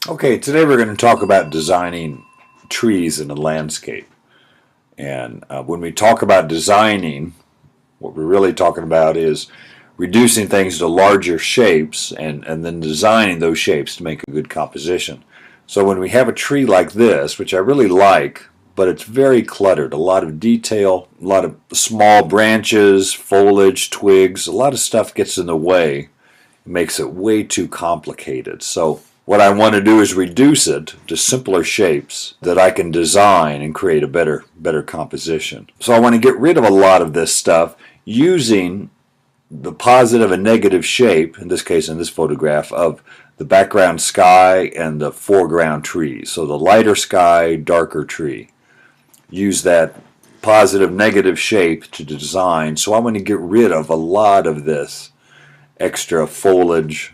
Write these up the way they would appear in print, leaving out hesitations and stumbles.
Okay, today we're going to talk about designing trees in a landscape. And when we talk about designing, what we're really talking about is reducing things to larger shapes and then designing those shapes to make a good composition. So when we have a tree like this, which I really like, but it's very cluttered, a lot of detail, a lot of small branches, foliage, twigs, a lot of stuff gets in the way. It makes it way too complicated. So what I want to do is reduce it to simpler shapes that I can design and create a better composition. So I want to get rid of a lot of this stuff using the positive and negative shape, in this case in this photograph, of the background sky and the foreground trees. So the lighter sky, darker tree. Use that positive negative shape to design. So I want to get rid of a lot of this extra foliage,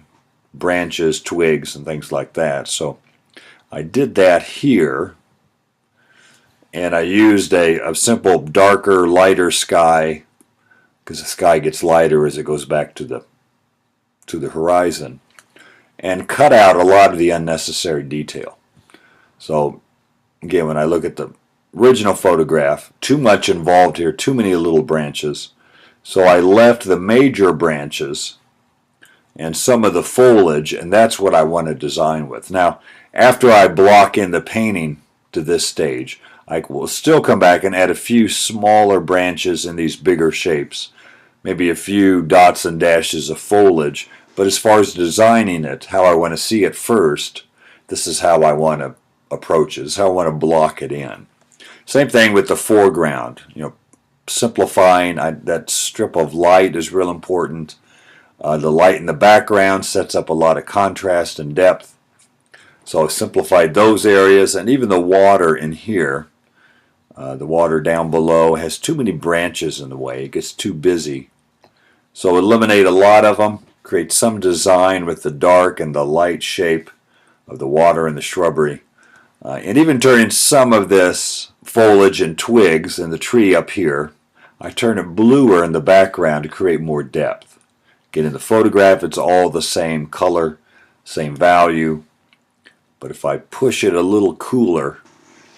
branches, twigs, and things like that. So I did that here, and I used a simple darker, lighter sky, because the sky gets lighter as it goes back to the horizon, and cut out a lot of the unnecessary detail. So again, when I look at the original photograph, too much involved here, too many little branches. So I left the major branches and some of the foliage, and that's what I want to design with. Now, after I block in the painting to this stage, I will still come back and add a few smaller branches in these bigger shapes, maybe a few dots and dashes of foliage, but as far as designing it, how I want to see it first, this is how I want to approach it, this is how I want to block it in. Same thing with the foreground, simplifying. That strip of light is real important. The light in the background sets up a lot of contrast and depth. So I've simplified those areas, and even the water in here, the water down below has too many branches in the way. It gets too busy. So eliminate a lot of them, create some design with the dark and the light shape of the water and the shrubbery. And even turning some of this foliage and twigs in the tree up here, I turn it bluer in the background to create more depth. Again, in the photograph, it's all the same color, same value. But if I push it a little cooler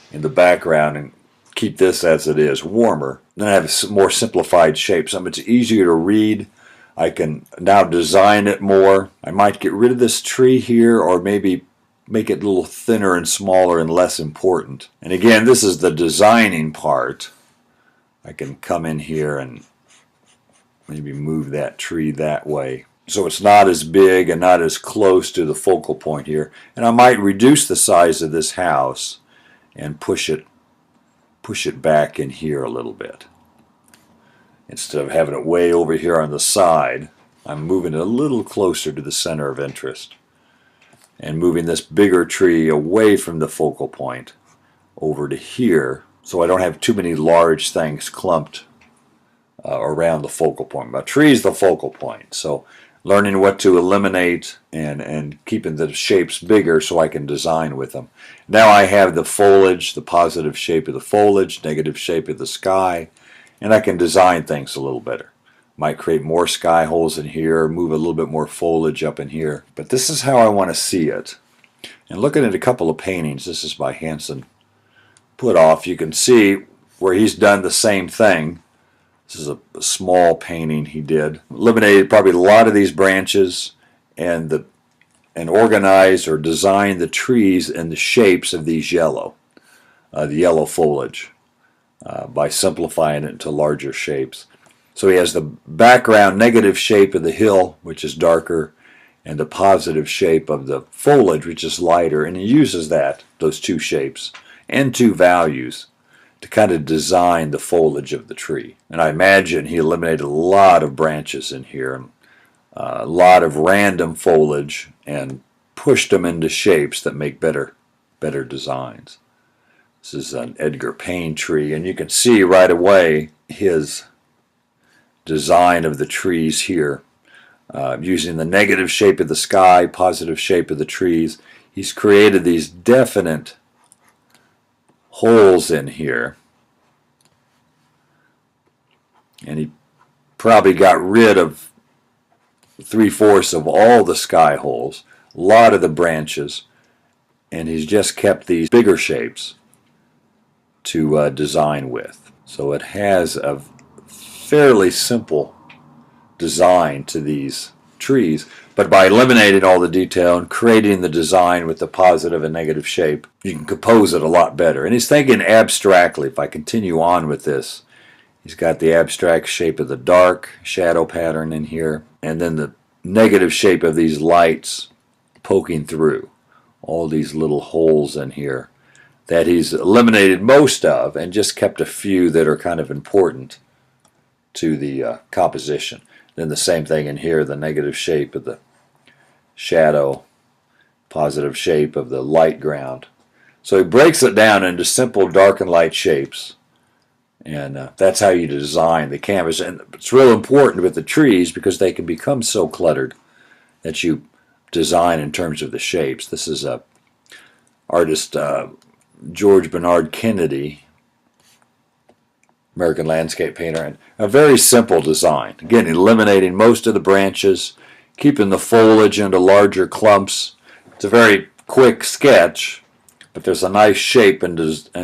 in the background and keep this as it is, warmer, then I have a more simplified shape. So it's easier to read. I can now design it more. I might get rid of this tree here, or maybe make it a little thinner and smaller and less important. And again, this is the designing part. I can come in here and maybe move that tree that way, so it's not as big and not as close to the focal point here. And I might reduce the size of this house and push it back in here a little bit. Instead of having it way over here on the side, I'm moving it a little closer to the center of interest and moving this bigger tree away from the focal point over to here, so I don't have too many large things clumped around the focal point. My tree is the focal point, so learning what to eliminate and keeping the shapes bigger so I can design with them. Now I have the foliage, the positive shape of the foliage, negative shape of the sky, and I can design things a little better. Might create more sky holes in here, move a little bit more foliage up in here, but this is how I want to see it. And looking at a couple of paintings, this is by Hanson Put Off, you can see where he's done the same thing. This is a small painting he did. Eliminated probably a lot of these branches and organized or designed the trees and the shapes of these the yellow foliage, by simplifying it into larger shapes. So he has the background negative shape of the hill, which is darker, and the positive shape of the foliage, which is lighter, and he uses those two shapes and two values to kind of design the foliage of the tree. And I imagine he eliminated a lot of branches in here, a lot of random foliage, and pushed them into shapes that make better designs. This is an Edgar Payne tree, and you can see right away his design of the trees here. Using the negative shape of the sky, positive shape of the trees, he's created these definite holes in here, and he probably got rid of 3/4 of all the sky holes, a lot of the branches, and he's just kept these bigger shapes to design with. So it has a fairly simple design to these trees, but by eliminating all the detail and creating the design with the positive and negative shape, you can compose it a lot better. And he's thinking abstractly. If I continue on with this, he's got the abstract shape of the dark shadow pattern in here, and then the negative shape of these lights poking through all these little holes in here that he's eliminated most of and just kept a few that are kind of important to the composition. Then the same thing in here, the negative shape of the shadow, positive shape of the light ground. So he breaks it down into simple dark and light shapes, and that's how you design the canvas. And it's real important with the trees because they can become so cluttered that you design in terms of the shapes. This is a artist George Bernard Kennedy, American landscape painter, and a very simple design. Again, eliminating most of the branches, keeping the foliage into larger clumps. It's a very quick sketch, but there's a nice shape and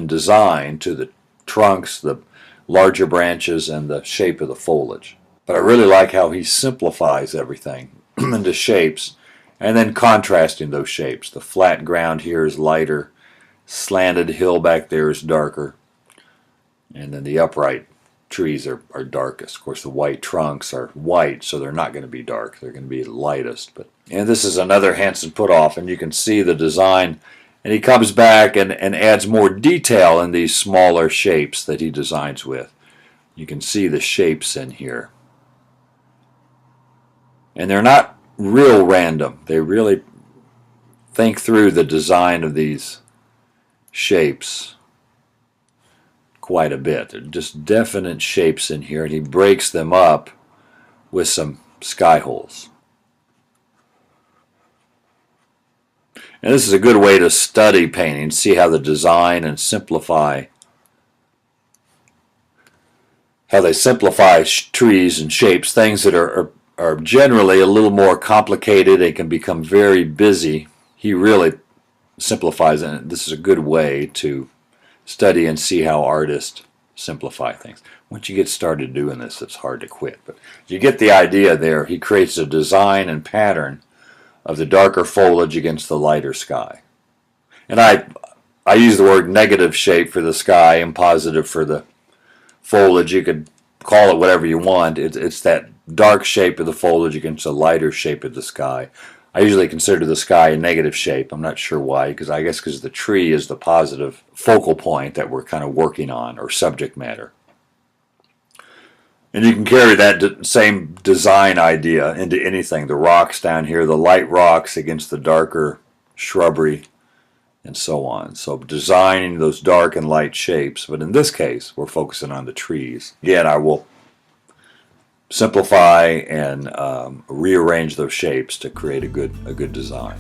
design to the trunks, the larger branches, and the shape of the foliage. But I really like how he simplifies everything into shapes and then contrasting those shapes. The flat ground here is lighter, slanted hill back there is darker, and then the upright trees are darkest. Of course, the white trunks are white, so they're not going to be dark. They're going to be lightest. And this is another Hansen put-off, and you can see the design. And he comes back and adds more detail in these smaller shapes that he designs with. You can see the shapes in here. And they're not real random. They really think through the design of these shapes quite a bit. They're just definite shapes in here, and he breaks them up with some sky holes. And this is a good way to study painting, see how the design and simplify, how they simplify trees and shapes, things that are generally a little more complicated. They can become very busy. He really simplifies it. This is a good way to study and see how artists simplify things. Once you get started doing this, it's hard to quit. But you get the idea there. He creates a design and pattern of the darker foliage against the lighter sky. And I use the word negative shape for the sky and positive for the foliage. You could call it whatever you want. It's that dark shape of the foliage against the lighter shape of the sky. I usually consider the sky a negative shape. I'm not sure why, because I guess because the tree is the positive focal point that we're kind of working on, or subject matter. And you can carry that same design idea into anything. The rocks down here, the light rocks against the darker shrubbery, and so on. So designing those dark and light shapes. But in this case, we're focusing on the trees. Again, I will simplify and rearrange those shapes to create a good design.